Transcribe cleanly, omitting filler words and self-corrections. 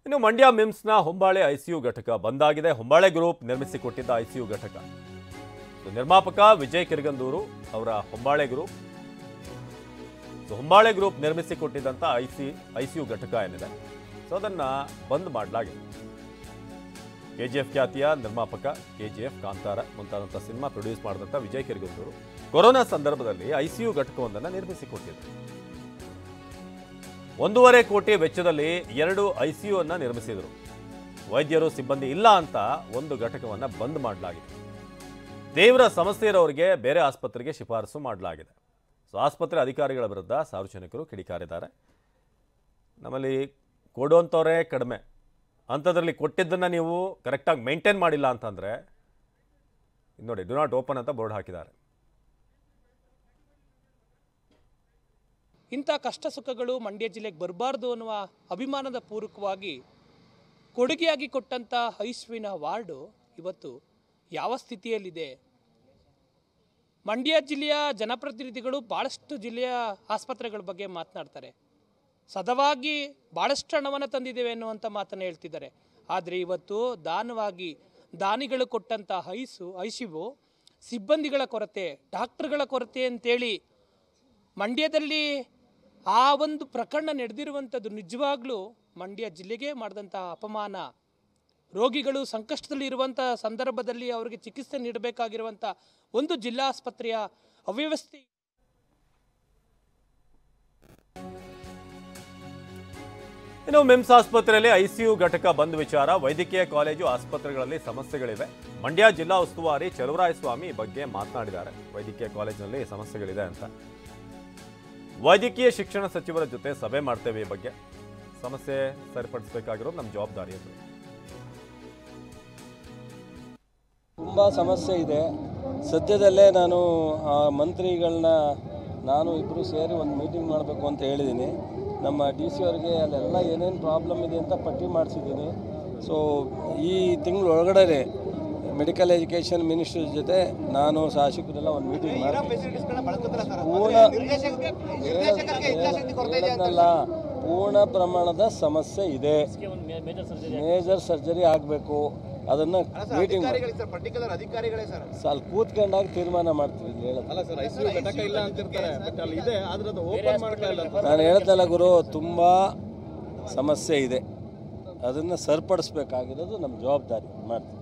ಇನ್ನು ಮಂಡ್ಯ ಮಿಮ್ಸ್ನ ಹೊಂಬಾಳೆ ಐಸಿಯು ಘಟಕ ಬಂದಾಗಿದೆ. ಹೊಂಬಾಳೆ ಗ್ರೂಪ್ ನಿರ್ಮಿಸಿಕೊಟ್ಟಿದ್ದ ಐಸಿಯು ಘಟಕ. ನಿರ್ಮಾಪಕ ವಿಜಯ್ ಕಿರ್ಗಂದೂರು ಅವರ ಹೊಂಬಾಳೆ ಗ್ರೂಪ್ ನಿರ್ಮಿಸಿಕೊಟ್ಟಿದ್ದಂಥ ಐಸಿಯು ಘಟಕ ಏನಿದೆ, ಸೊ ಅದನ್ನ ಬಂದ್ ಮಾಡಲಾಗಿದೆ. ಕೆಜಿಎಫ್ ಖ್ಯಾತಿಯ ನಿರ್ಮಾಪಕ, ಕೆಜಿಎಫ್, ಕಾಂತಾರ ಮುಂತಾದಂಥ ಸಿನಿಮಾ ಪ್ರೊಡ್ಯೂಸ್ ಮಾಡಿದಂಥ ವಿಜಯ್ ಕಿರ್ಗಂದೂರು ಕೊರೋನಾ ಸಂದರ್ಭದಲ್ಲಿ ಐಸಿಯು ಘಟಕವೊಂದನ್ನು ನಿರ್ಮಿಸಿಕೊಟ್ಟಿದ್ದಾರೆ. 1.5 ಕೋಟಿ ವೆಚ್ಚದಲ್ಲಿ 2 ಐಸಿಯು ಅನ್ನು ನಿರ್ಮಿಸಿದರು. ವೈದ್ಯರು ಸಿಬ್ಬಂದಿ ಇಲ್ಲ ಅಂತ ಒಂದು ಘಟಕವನ್ನು ಬಂದ್ ಮಾಡಲಾಗಿದೆ. ತೀವ್ರ ಸಮಸ್ಯೆ ಇರೋರಿಗೆ ಬೇರೆ ಆಸ್ಪತ್ರೆಗೆ ಶಿಫಾರಸು ಮಾಡಲಾಗಿದೆ. ಸೊ ಆಸ್ಪತ್ರೆ ಅಧಿಕಾರಿಗಳ ವಿರುದ್ಧ ಸಾರ್ವಜನಿಕರು ಕಿಡಿಕಾರಿದ್ದಾರೆ. ನಮ್ಮಲ್ಲಿ ಕೊಡುವಂಥವರೇ ಕಡಿಮೆ, ಅಂಥದ್ರಲ್ಲಿ ಕೊಟ್ಟಿದ್ದನ್ನು ನೀವು ಕರೆಕ್ಟಾಗಿ ಮೇಂಟೈನ್ ಮಾಡಿಲ್ಲ ಅಂತಂದರೆ ನೋಡಿ, ಡು ನಾಟ್ ಓಪನ್ ಅಂತ ಬೋರ್ಡ್ ಹಾಕಿದ್ದಾರೆ. ಇಂಥ ಕಷ್ಟ ಸುಖಗಳು ಮಂಡ್ಯ ಜಿಲ್ಲೆಗೆ ಬರಬಾರ್ದು ಅನ್ನುವ ಅಭಿಮಾನದ ಪೂರ್ವಕವಾಗಿ ಕೊಡುಗೆಯಾಗಿ ಕೊಟ್ಟಂಥ ಐಸಿಯುವಿನ ವಾರ್ಡು ಇವತ್ತು ಯಾವ ಸ್ಥಿತಿಯಲ್ಲಿದೆ? ಮಂಡ್ಯ ಜಿಲ್ಲೆಯ ಜನಪ್ರತಿನಿಧಿಗಳು ಭಾಳಷ್ಟು ಜಿಲ್ಲೆಯ ಆಸ್ಪತ್ರೆಗಳ ಬಗ್ಗೆ ಮಾತನಾಡ್ತಾರೆ. ಸದವಾಗಿ ಭಾಳಷ್ಟು ಹಣವನ್ನು ತಂದಿದ್ದೇವೆ ಅನ್ನುವಂಥ ಮಾತನ್ನು ಹೇಳ್ತಿದ್ದಾರೆ. ಆದರೆ ಇವತ್ತು ದಾನಿಗಳು ಕೊಟ್ಟಂಥ ಐಸಿಯು ಸಿಬ್ಬಂದಿಗಳ ಕೊರತೆ, ಡಾಕ್ಟರ್ಗಳ ಕೊರತೆ ಅಂತೇಳಿ ಮಂಡ್ಯದಲ್ಲಿ ಆ ಒಂದು ಪ್ರಕರಣ ನಡೆದಿರುವಂಥದ್ದು ನಿಜವಾಗ್ಲೂ ಮಂಡ್ಯ ಜಿಲ್ಲೆಗೆ ಮಾಡಿದಂಥ ಅಪಮಾನ. ರೋಗಿಗಳು ಸಂಕಷ್ಟದಲ್ಲಿ ಇರುವಂಥ ಸಂದರ್ಭದಲ್ಲಿ ಅವರಿಗೆ ಚಿಕಿತ್ಸೆ ನೀಡಬೇಕಾಗಿರುವಂಥ ಒಂದು ಜಿಲ್ಲಾ ಆಸ್ಪತ್ರೆಯ ಅವ್ಯವಸ್ಥೆ. ಇನ್ನು ಮಿಮ್ಸ್ ಆಸ್ಪತ್ರೆಯಲ್ಲಿ ಐಸಿಯು ಘಟಕ ಬಂದ್ ವಿಚಾರ, ವೈದ್ಯಕೀಯ ಕಾಲೇಜು ಆಸ್ಪತ್ರೆಗಳಲ್ಲಿ ಸಮಸ್ಯೆಗಳಿವೆ. ಮಂಡ್ಯ ಜಿಲ್ಲಾ ಉಸ್ತುವಾರಿ ಚಲುವರಾಯಸ್ವಾಮಿ ಈ ಬಗ್ಗೆ ಮಾತನಾಡಿದ್ದಾರೆ. ವೈದ್ಯಕೀಯ ಕಾಲೇಜಿನಲ್ಲಿ ಸಮಸ್ಯೆಗಳಿದೆ ಅಂತ. ವೈದ್ಯಕೀಯ ಶಿಕ್ಷಣ ಸಚಿವರ ಜೊತೆ ಸಭೆ ಮಾಡ್ತೇವೆ, ಈ ಬಗ್ಗೆ ಸಮಸ್ಯೆ ಸರಿಪಡಿಸಬೇಕಾಗಿರೋದು ನಮ್ಮ ಜವಾಬ್ದಾರಿ ಅಂತ. ತುಂಬ ಸಮಸ್ಯೆ ಇದೆ. ಸದ್ಯದಲ್ಲೇ ನಾನು ಮಂತ್ರಿಗಳನ್ನ ಇಬ್ಬರು ಸೇರಿ ಒಂದು ಮೀಟಿಂಗ್ ಮಾಡಬೇಕು ಅಂತ ಹೇಳಿದ್ದೀನಿ. ನಮ್ಮ ಡಿ ಸಿ ಅವರಿಗೆ ಅಲ್ಲೆಲ್ಲ ಏನೇನು ಪ್ರಾಬ್ಲಮ್ ಇದೆ ಅಂತ ಪಟ್ಟಿ ಮಾಡಿಸಿದ್ದೀನಿ. ಸೊ ಈ ತಿಂಗಳ ಒಳಗಡೆ ಮೆಡಿಕಲ್ ಎಜುಕೇಷನ್ ಮಿನಿಸ್ಟರ್ ಜೊತೆ ನಾನು ಶಾಸಕರೆಲ್ಲ ಒಂದು ಮೀಟಿಂಗ್ ಪೂರ್ಣ ಪ್ರಮಾಣದ ಸಮಸ್ಯೆ ಇದೆ. ಮೇಜರ್ ಸರ್ಜರಿ ಆಗಬೇಕು, ಅದನ್ನು ಮೀಟಿಂಗ್ ಅಲ್ಲಿ ಕೂತ್ಕೊಂಡಾಗ ತೀರ್ಮಾನ ಮಾಡ್ತೀವಿ. ನಾನು ಹೇಳ್ತಲ್ಲ ಗುರು, ತುಂಬ ಸಮಸ್ಯೆ ಇದೆ, ಅದನ್ನು ಸರಿಪಡಿಸ್ಬೇಕಾಗಿರೋದು ನಮ್ಮ ಜವಾಬ್ದಾರಿ. ಮಾಡ್ತೀವಿ.